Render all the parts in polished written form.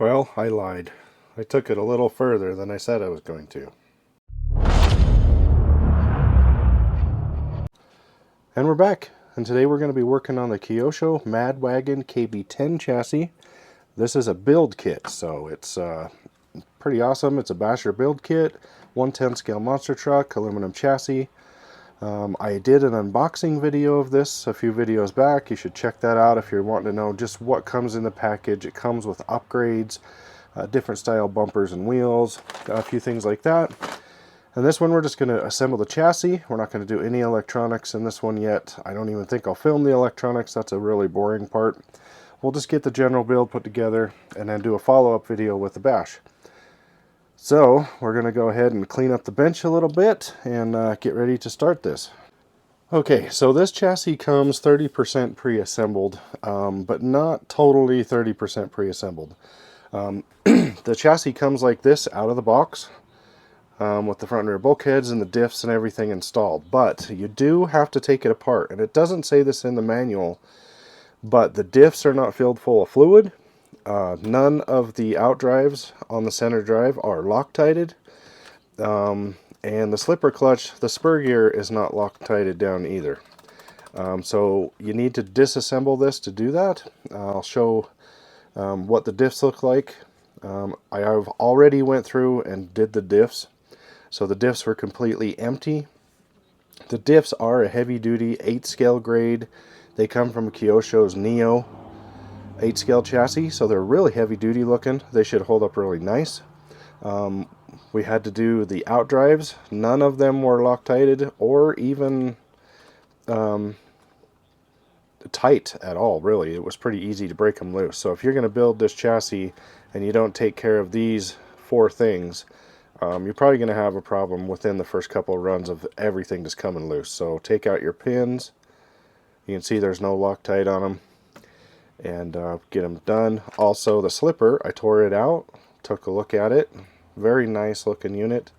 Well, I lied. I took it a little further than I said I was going to. And we're back. And today we're going to be working on the Kyosho Mad Wagon KB10 chassis. This is a build kit, so it's pretty awesome. It's a basher build kit, 1/10 scale monster truck, aluminum chassis. I did an unboxing video of this a few videos back. You should check that out if you're wanting to know just what comes in the package. It comes with upgrades, different style bumpers and wheels, a few things like that. And this one we're just going to assemble the chassis. We're not going to do any electronics in this one yet. I don't even think I'll film the electronics. That's a really boring part. We'll just get the general build put together and then do a follow-up video with the bash. So we're going to go ahead and clean up the bench a little bit and get ready to start this. Okay, so this chassis comes 30% pre-assembled, but not totally 30% pre-assembled. The chassis comes like this out of the box with the front and rear bulkheads and the diffs and everything installed. But you do have to take it apart, and it doesn't say this in the manual, but the diffs are not filled full of fluid. None of the outdrives on the center drive are Loctited, and the slipper clutch, the spur gear, is not Loctited down either. So you need to disassemble this to do that. I'll show what the diffs look like. I have already went through and did the diffs, so the diffs were completely empty. The diffs are a heavy-duty 8-scale grade. They come from Kyosho's Neo 8-scale chassis, so they're really heavy-duty looking. They should hold up really nice. We had to do the outdrives. None of them were Loctited or even tight at all, really. It was pretty easy to break them loose. So if you're going to build this chassis and you don't take care of these 4 things, you're probably going to have a problem within the first couple of runs of everything just coming loose. So take out your pins. You can see there's no Loctite on them, and get them done. Also, the slipper, I tore it out, took a look at it. Very nice looking unit,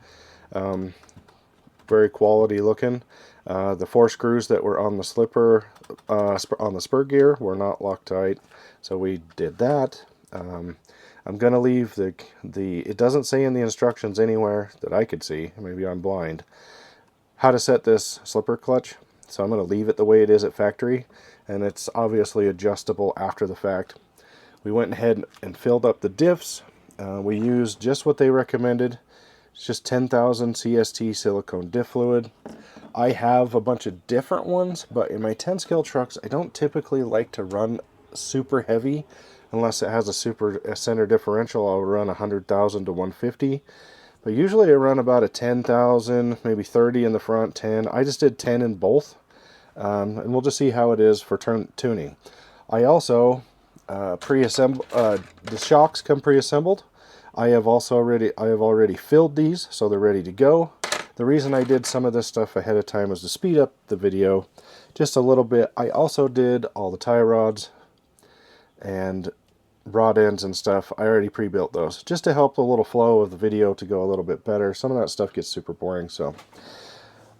very quality looking. The 4 screws that were on the slipper, on the spur gear, were not Loctite, so we did that. I'm gonna leave it doesn't say in the instructions anywhere that I could see, maybe I'm blind, how to set this slipper clutch. So I'm going to leave it the way it is at factory, and it's obviously adjustable after the fact. We went ahead and filled up the diffs. We used just what they recommended. It's just 10,000 CST silicone diff fluid. I have a bunch of different ones, but in my 10 scale trucks I don't typically like to run super heavy unless it has a center differential. I'll run 100,000 to 150. But usually I run about a 10,000, maybe 30 in the front, 10. I just did 10 in both. And we'll just see how it is for tuning. I also pre-assemble the shocks come pre-assembled. I have already filled these, so they're ready to go. The reason I did some of this stuff ahead of time was to speed up the video just a little bit. I also did all the tie rods and rod ends and stuff. I already pre-built those just to help the little flow of the video to go a little bit better. Some of that stuff gets super boring, so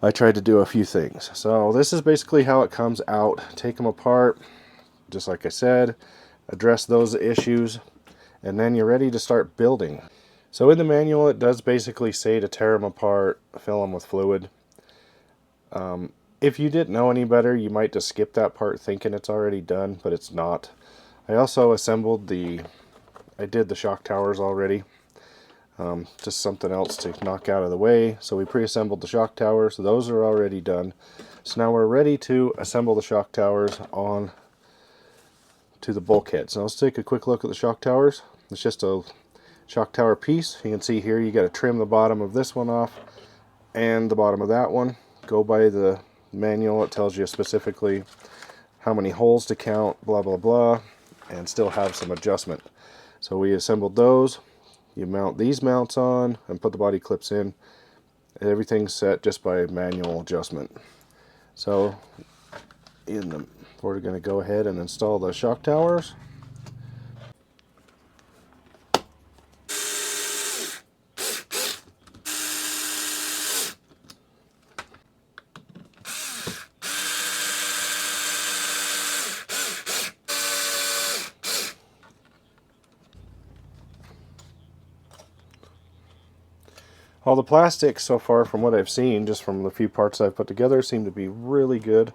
I tried to do a few things. So this is basically how it comes out. Take them apart, just like I said, address those issues, and then you're ready to start building. So in the manual it does basically say to tear them apart, fill them with fluid. If you didn't know any better, you might just skip that part thinking it's already done, but it's not. I also assembled I did the shock towers already. Just something else to knock out of the way. So we pre-assembled the shock towers. Those are already done. So now we're ready to assemble the shock towers on to the bulkhead. So let's take a quick look at the shock towers. It's just a shock tower piece. You can see here you got to trim the bottom of this one off and the bottom of that one. Go by the manual. It tells you specifically how many holes to count, blah blah blah, and still have some adjustment. So we assembled those. You mount these mounts on and put the body clips in. Everything's set just by manual adjustment. So we're going to go ahead and install the shock towers. All the plastics so far, from what I've seen, just from the few parts I've put together, seem to be really good.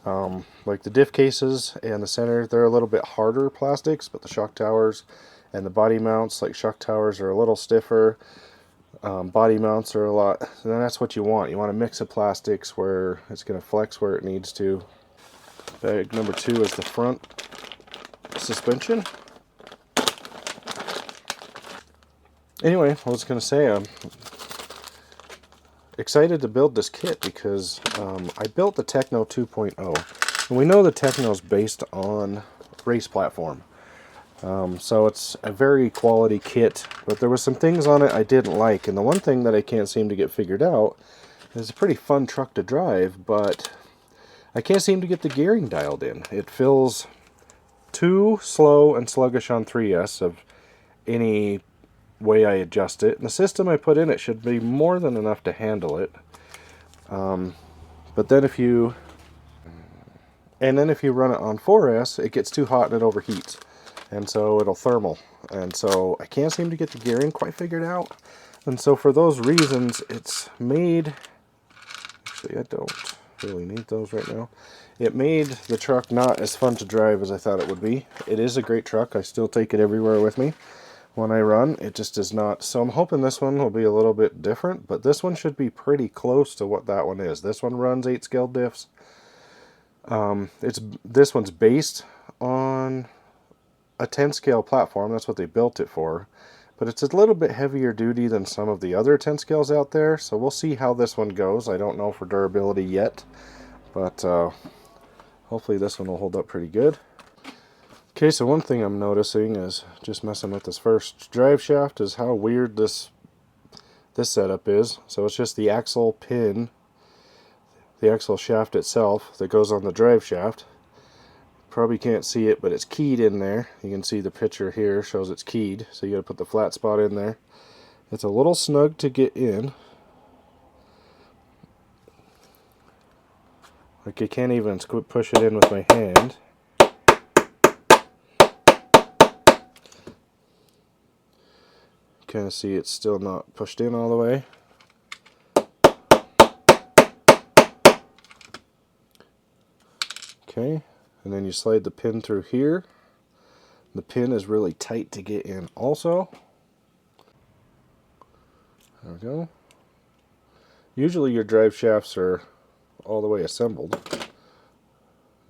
Like the diff cases and the center, they're a little bit harder plastics, but the shock towers and the body mounts, like shock towers, are a little stiffer. Body mounts are a lot, and that's what you want. You want a mix of plastics where it's going to flex where it needs to. Bag number 2 is the front suspension. Anyway, I was going to say, I'm excited to build this kit because I built the Techno 2.0, and we know the Techno is based on race platform. So it's a very quality kit, but there was some things on it I didn't like, and the one thing that I can't seem to get figured out is it's a pretty fun truck to drive, but I can't seem to get the gearing dialed in. It feels too slow and sluggish on 3S of any way I adjust it. And the system I put in it should be more than enough to handle it. But then if you run it on 4S, it gets too hot and it overheats. And so it'll thermal. And so I can't seem to get the gearing quite figured out. And so for those reasons, it's made... Actually, I don't really need those right now. It made the truck not as fun to drive as I thought it would be. It is a great truck. I still take it everywhere with me when I run. It just is not. So I'm hoping this one will be a little bit different, but this one should be pretty close to what that one is. This one runs 8 scale diffs. This one's based on a 10 scale platform. That's what they built it for. But it's a little bit heavier duty than some of the other 10 scales out there. So we'll see how this one goes. I don't know for durability yet, but hopefully this one will hold up pretty good. Okay, so one thing I'm noticing is, just messing with this first drive shaft, is how weird this setup is. So it's just the axle pin, the axle shaft itself that goes on the drive shaft. Probably can't see it, but it's keyed in there. You can see the picture here shows it's keyed, so you got to put the flat spot in there. It's a little snug to get in. Like I can't even push it in with my hand. Kind of see it's still not pushed in all the way. Okay, and then you slide the pin through here. The pin is really tight to get in also. There we go. Usually your drive shafts are all the way assembled.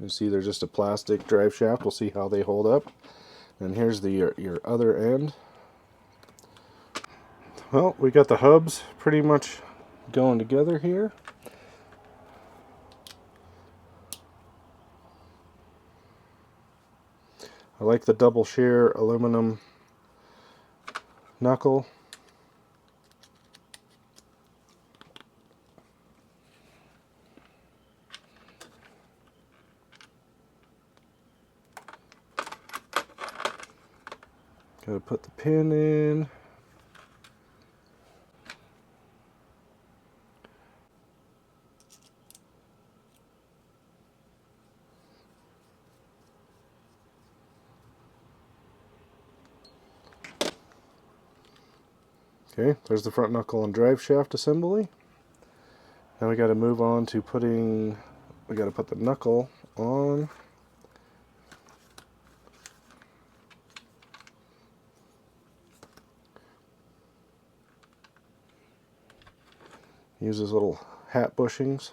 You see they're just a plastic drive shaft. We'll see how they hold up. And here's your other end. Well, we got the hubs pretty much going together here. I like the double shear aluminum knuckle. Gotta put the pin in. Okay, there's the front knuckle and drive shaft assembly. Now we got to move on to we got to put the knuckle on. Use those little hat bushings.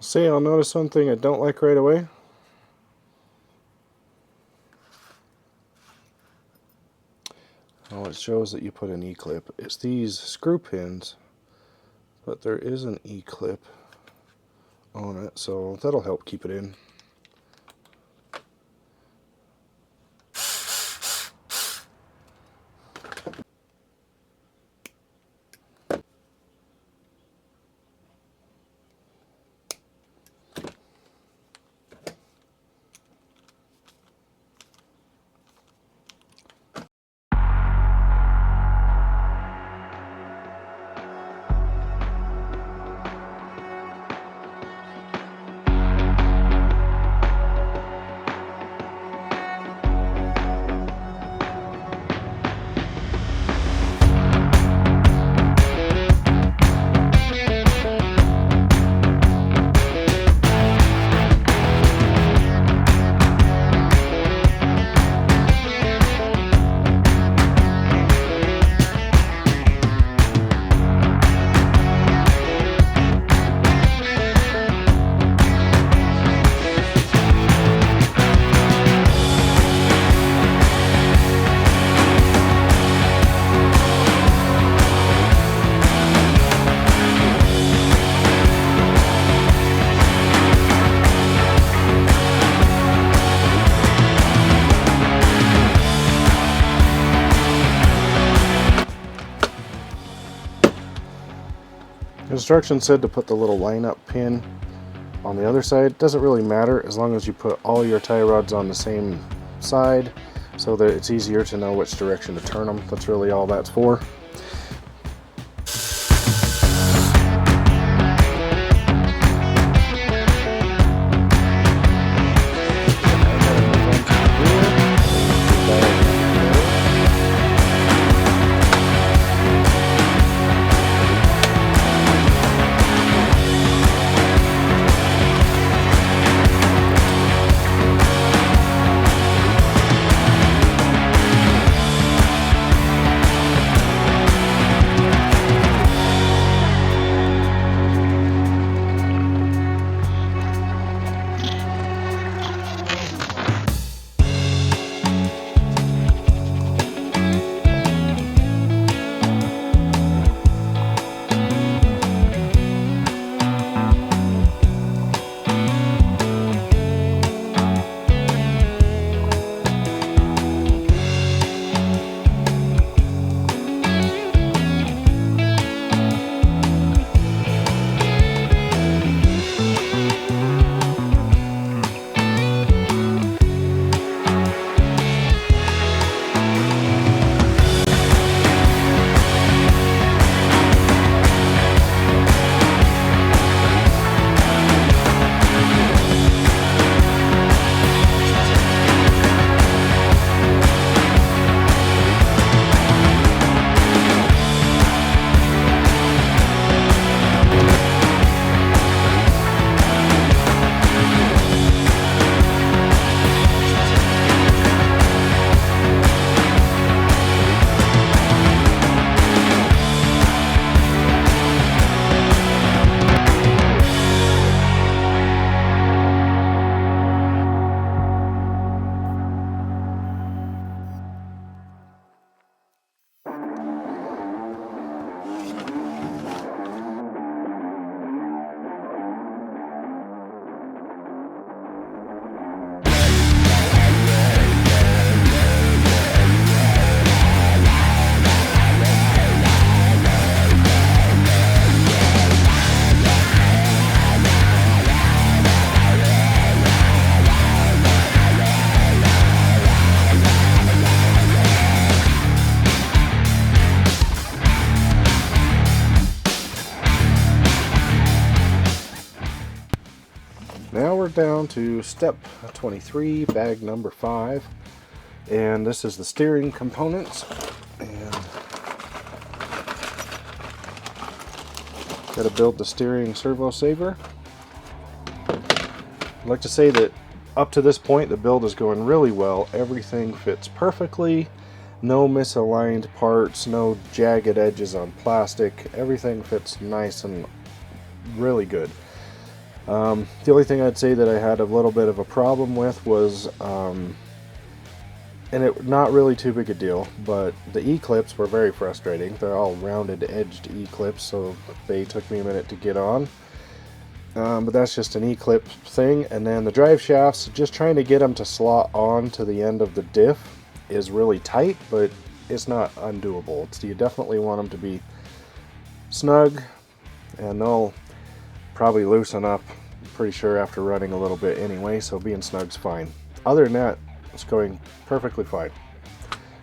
See, I'll notice something I don't like right away. Oh, it shows that you put an E-clip. It's these screw pins, but there is an E-clip on it, so that'll help keep it in. instructions said to put the little line-up pin on the other side. It doesn't really matter as long as you put all your tie rods on the same side so that it's easier to know which direction to turn them. That's really all that's for. Now we're down to step 23, bag number 5, and this is the steering components. And got to build the steering servo saver. I'd like to say that up to this point the build is going really well. Everything fits perfectly, no misaligned parts, no jagged edges on plastic. Everything fits nice and really good. The only thing I'd say that I had a little bit of a problem with was, and it not really too big a deal, but the E-clips were very frustrating. They're all rounded edged E-clips, so they took me a minute to get on. But that's just an E-clip thing. And then the drive shafts, just trying to get them to slot on to the end of the diff is really tight, but it's not undoable. You definitely want them to be snug, and they'll probably loosen up, I'm pretty sure, after running a little bit anyway, so being snug's fine. Other than that, it's going perfectly fine.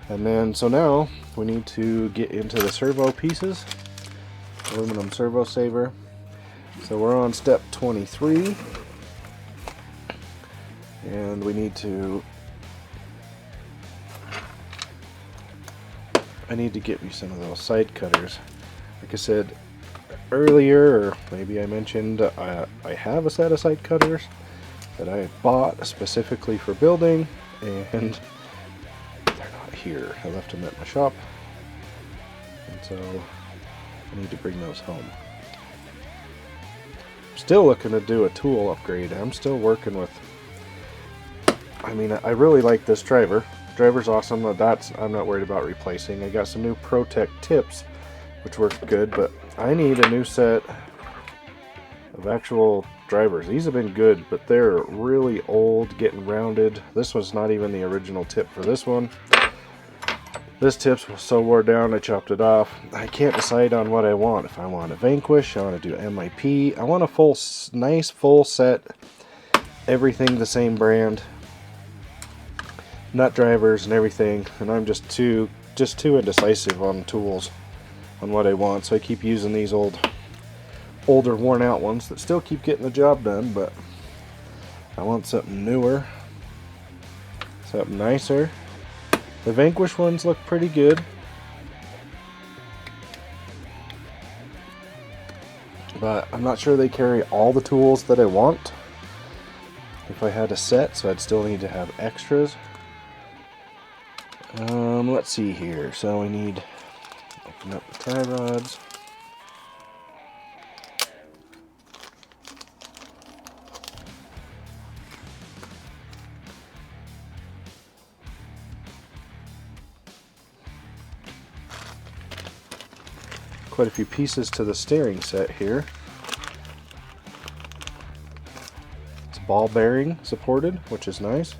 And then, so now we need to get into the servo pieces. Aluminum servo saver. So we're on step 23, and we need to, I need to get me some of those side cutters. Like I said earlier, or maybe I mentioned, I have a set of side cutters that I bought specifically for building, and they're not here. I left them at my shop, and so I need to bring those home. Still looking to do a tool upgrade. I'm still working with, I mean, I really like this driver. Driver's awesome. I'm not worried about replacing. I got some new ProTech tips, which work good, but I need a new set of actual drivers. These have been good, but they're really old, getting rounded. This was not even the original tip for this one. This tip's so wore down I chopped it off. I can't decide on what I want. If I want a Vanquish, I want to do MIP. I want a full, nice full set, everything the same brand, nut drivers and everything. And I'm just too indecisive on tools, on what I want. So I keep using these older worn out ones that still keep getting the job done, but I want something newer, something nicer. The Vanquish ones look pretty good, but I'm not sure they carry all the tools that I want. If I had a set, so I'd still need to have extras. Let's see here. So we need, open up the tie rods. Quite a few pieces to the steering set here. It's ball bearing supported, which is nice.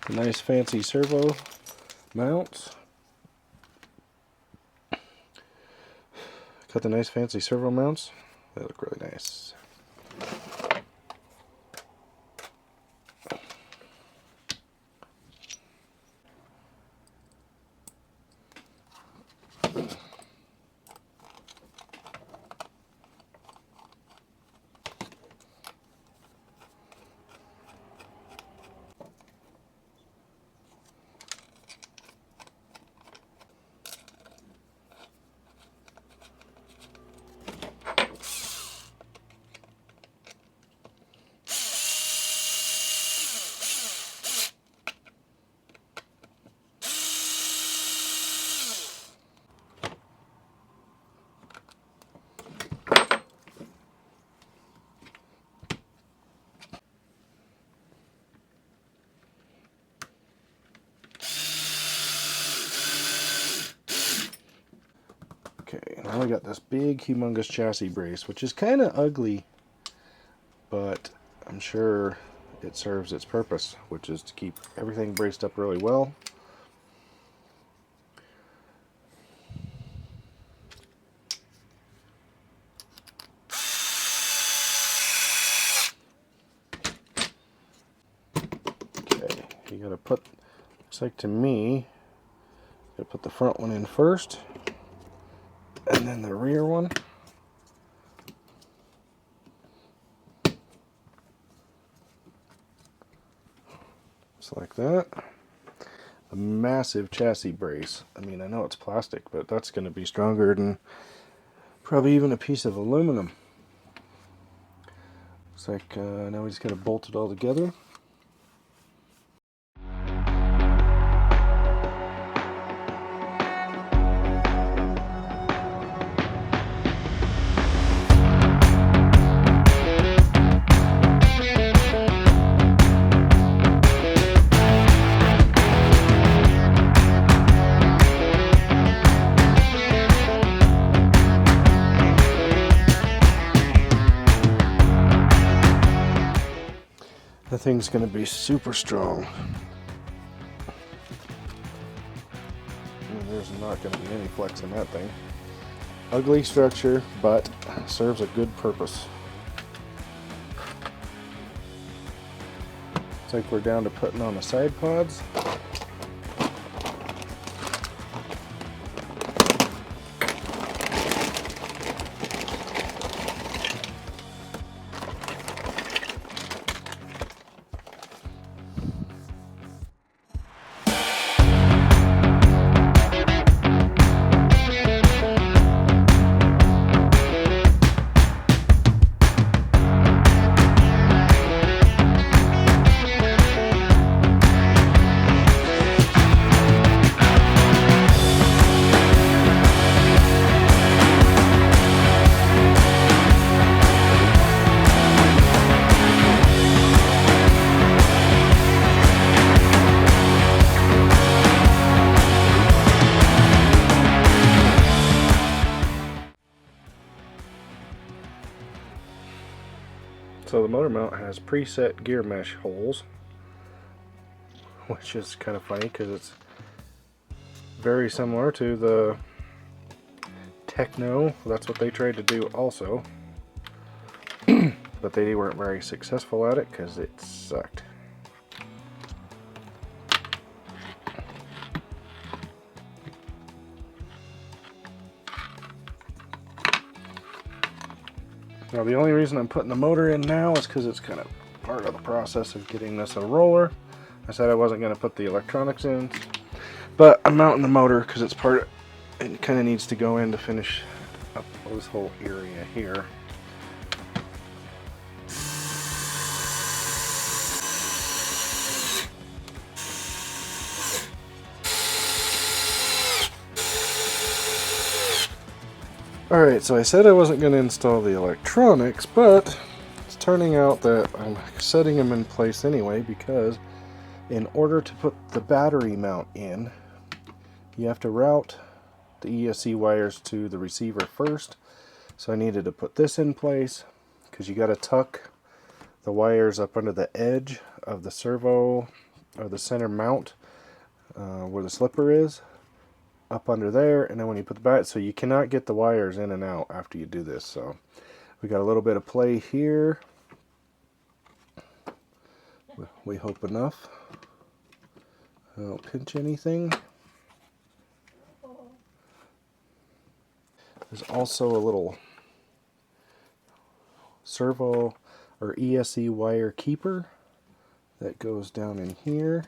Nice fancy servo mounts. Got the nice fancy servo mounts. They look really nice. Okay, now I got this big, humongous chassis brace, which is kind of ugly, but I'm sure it serves its purpose, which is to keep everything braced up really well. Okay, you gotta put, looks like to me, you gotta put the front one in first, and then the rear one. Just like that. A massive chassis brace. I mean, I know it's plastic, but that's going to be stronger than probably even a piece of aluminum. Looks like now we just got to bolt it all together. The thing's going to be super strong. there's not going to be any flex in that thing. Ugly structure, but serves a good purpose. Looks like we're down to putting on the side pods. So the motor mount has preset gear mesh holes, which is kind of funny because it's very similar to the Techno. That's what they tried to do also, but they weren't very successful at it because it sucked. Now the only reason I'm putting the motor in now is because it's kind of part of the process of getting this a roller. I said I wasn't going to put the electronics in, but I'm mounting the motor because it's it kind of needs to go in to finish up this whole area here. Alright, so I said I wasn't going to install the electronics, but it's turning out that I'm setting them in place anyway, because in order to put the battery mount in, you have to route the ESC wires to the receiver first. So I needed to put this in place, because you got to tuck the wires up under the edge of the servo, or the center mount, where the slipper is. Up under there, and then when you put the battery, so you cannot get the wires in and out after you do this. So we got a little bit of play here. We hope enough. I don't pinch anything. There's also a little servo or ESC wire keeper that goes down in here.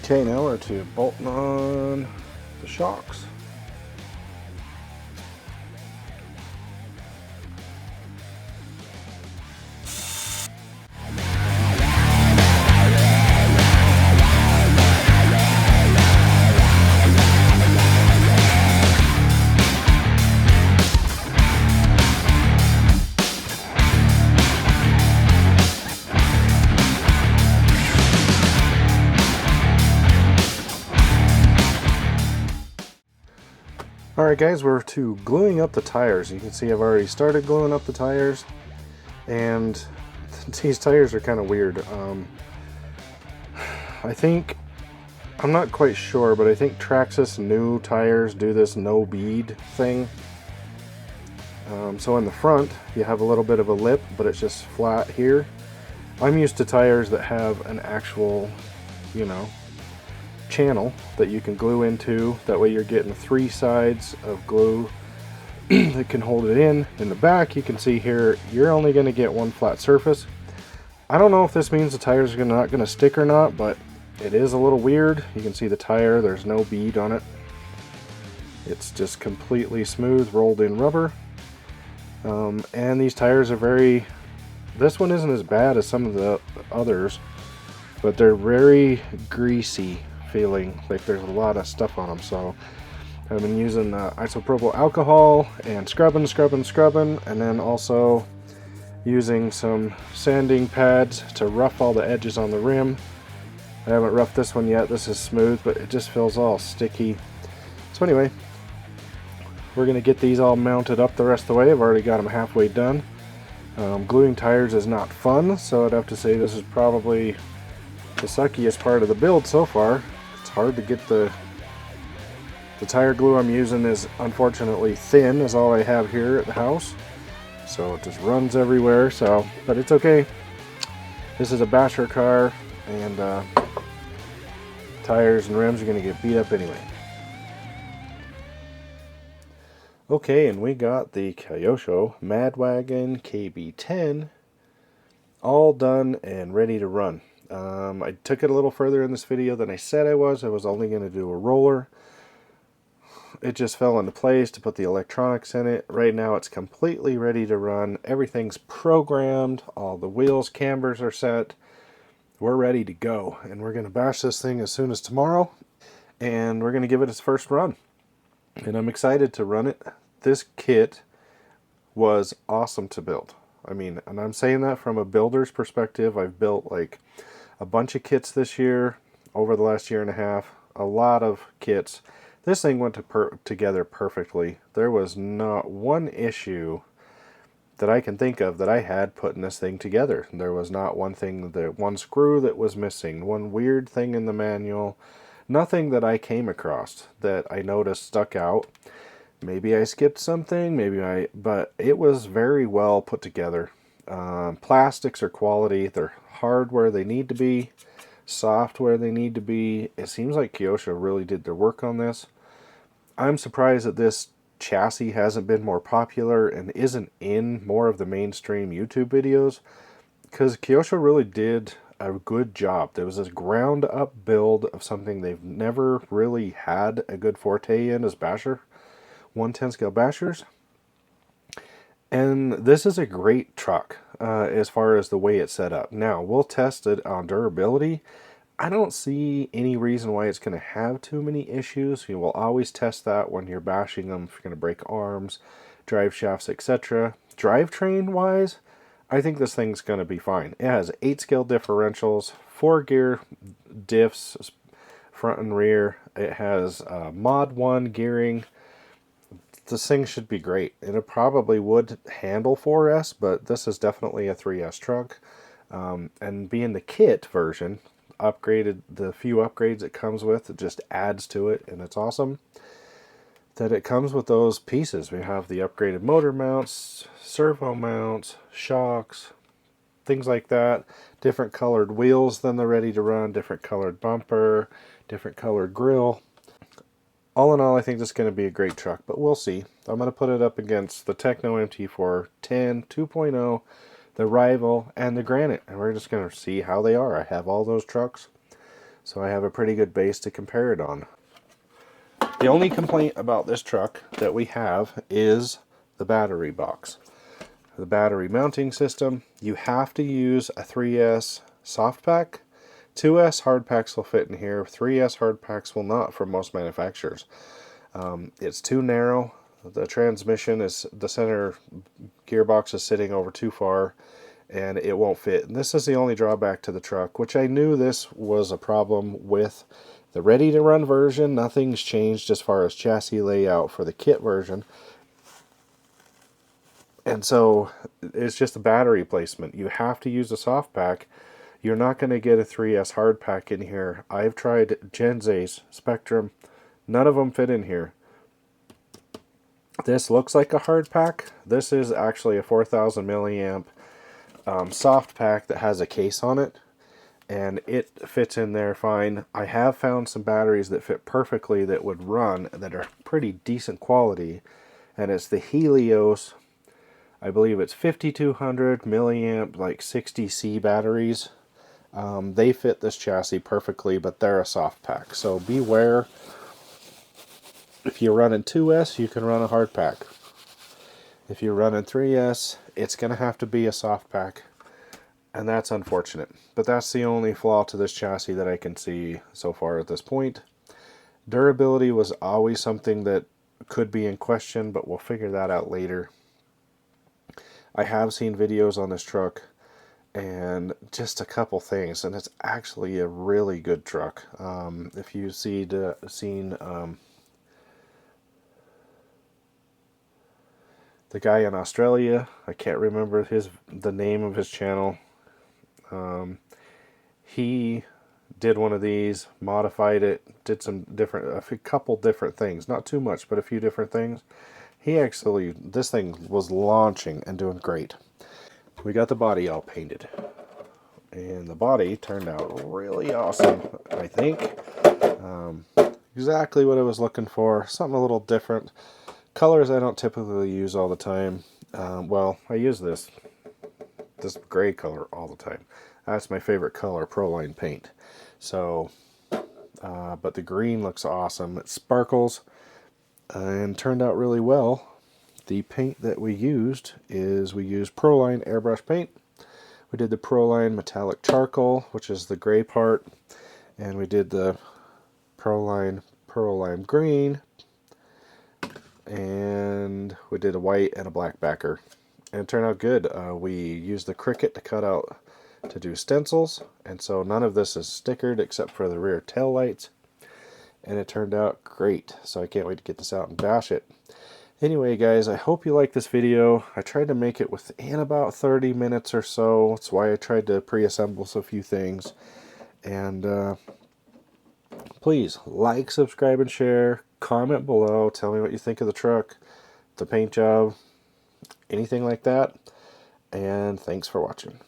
Okay, now we're to bolting on the shocks. Alright guys, we're to gluing up the tires. You can see I've already started gluing up the tires, and these tires are kind of weird. I think, I'm not quite sure, but I think Traxxas new tires do this no bead thing. So in the front you have a little bit of a lip, but it's just flat here. I'm used to tires that have an actual, channel that you can glue into. That way you're getting 3 sides of glue that can hold it in. In the back you can see here you're only going to get one flat surface. I don't know if this means the tires are not going to stick or not, but it is a little weird. You can see the tire, there's no bead on it. It's just completely smooth rolled in rubber. And these tires are this one isn't as bad as some of the others, but they're very greasy feeling, like there's a lot of stuff on them. So I've been using isopropyl alcohol and scrubbing, and then also using some sanding pads to rough all the edges on the rim. I haven't roughed this one yet. This is smooth, but it just feels all sticky. So anyway, we're going to get these all mounted up the rest of the way. I've already got them halfway done. Gluing tires is not fun, so I'd have to say this is probably the suckiest part of the build so far. It's hard to get the tire glue I'm using is unfortunately thin, is all I have here at the house. So it just runs everywhere, but it's okay. This is a basher car, and tires and rims are going to get beat up anyway. Okay, and we got the Kyosho Mad Wagon KB10 all done and ready to run. I took it a little further in this video than I said I was. I was only going to do a roller. It just fell into place to put the electronics in it. Right now it's completely ready to run. Everything's programmed. All the wheels, cambers are set. We're ready to go. And we're going to bash this thing as soon as tomorrow. And we're going to give it its first run. And I'm excited to run it. This kit was awesome to build. I mean, and I'm saying that from a builder's perspective. I've built like a bunch of kits this year, over the last year and a half. A lot of kits. This thing went together perfectly. There was not one issue that I can think of that I had putting this thing together. There was not one screw that was missing, one weird thing in the manual. Nothing that I came across that I noticed stuck out. Maybe I skipped something, but it was very well put together. Plastics are quality. They're hard where they need to be, soft where they need to be. It seems like Kyosho really did their work on this. I'm surprised that this chassis hasn't been more popular and isn't in more of the mainstream YouTube videos, because Kyosho really did a good job. There was this ground up build of something they've never really had a good forte in as basher, 1/10 scale bashers. And this is a great truck as far as the way it's set up. Now, we'll test it on durability. I don't see any reason why it's going to have too many issues. You will always test that when you're bashing them, if you're going to break arms, drive shafts, etc. Drivetrain wise, I think this thing's going to be fine. It has 8 scale differentials, 4 gear diffs, front and rear. It has Mod 1 gearing. This thing should be great. And it probably would handle 4S, but this is definitely a 3S truck. And being the kit version, upgraded, the few upgrades it comes with, it just adds to it, and it's awesome that it comes with those pieces. We have the upgraded motor mounts, servo mounts, shocks, things like that. Different colored wheels than the ready to run, different colored bumper, different colored grille. All in all, I think this is going to be a great truck, but we'll see. I'm going to put it up against the Tekno MT4 10 2.0, the Rival, and the Granite, and we're just going to see how they are. I have all those trucks, so I have a pretty good base to compare it on. The only complaint about this truck that we have is the battery box. The battery mounting system, you have to use a 3S soft pack. 2S hard packs will fit in here. 3S hard packs will not for most manufacturers. It's too narrow. The transmission is, the center gearbox is sitting over too far, and it won't fit. And this is the only drawback to the truck, which I knew this was a problem with the ready to run version. Nothing's changed as far as chassis layout for the kit version. And so it's just a battery placement. You have to use a soft pack. You're not going to get a 3S hard pack in here. I've tried Genza's, Spektrum. None of them fit in here. This looks like a hard pack. This is actually a 4,000 milliamp soft pack that has a case on it, and it fits in there fine. I have found some batteries that fit perfectly that would run, that are pretty decent quality, and it's the Helios, I believe it's 5200 milliamp, like 60C batteries. They fit this chassis perfectly, but they're a soft pack, so beware. If you're running 2S, you can run a hard pack. If you're running 3S, it's going to have to be a soft pack, and that's unfortunate. But that's the only flaw to this chassis that I can see so far at this point. Durability was always something that could be in question, but we'll figure that out later. I have seen videos on this truck, and just a couple things, and it's actually a really good truck. If you've seen the guy in Australia, I can't remember the name of his channel. He did one of these, modified it, did a couple different things, not too much, but a few different things. This thing was launching and doing great. We got the body all painted, and the body turned out really awesome, I think. Exactly what I was looking for, something a little different. Colors I don't typically use all the time. Well, I use this gray color all the time. That's my favorite color, Proline paint. So, but the green looks awesome. It sparkles and turned out really well. The paint that we used Proline airbrush paint. We did the Proline metallic charcoal, which is the gray part, and we did the Proline green, and we did a white and a black backer, and it turned out good. We used the Cricut to do stencils, and so none of this is stickered except for the rear tail lights, and it turned out great. So I can't wait to get this out and bash it. Anyway, guys, I hope you like this video. I tried to make it within about 30 minutes or so. That's why I tried to pre-assemble a few things. And please like, subscribe, and share. Comment below. Tell me what you think of the truck, the paint job, anything like that. And thanks for watching.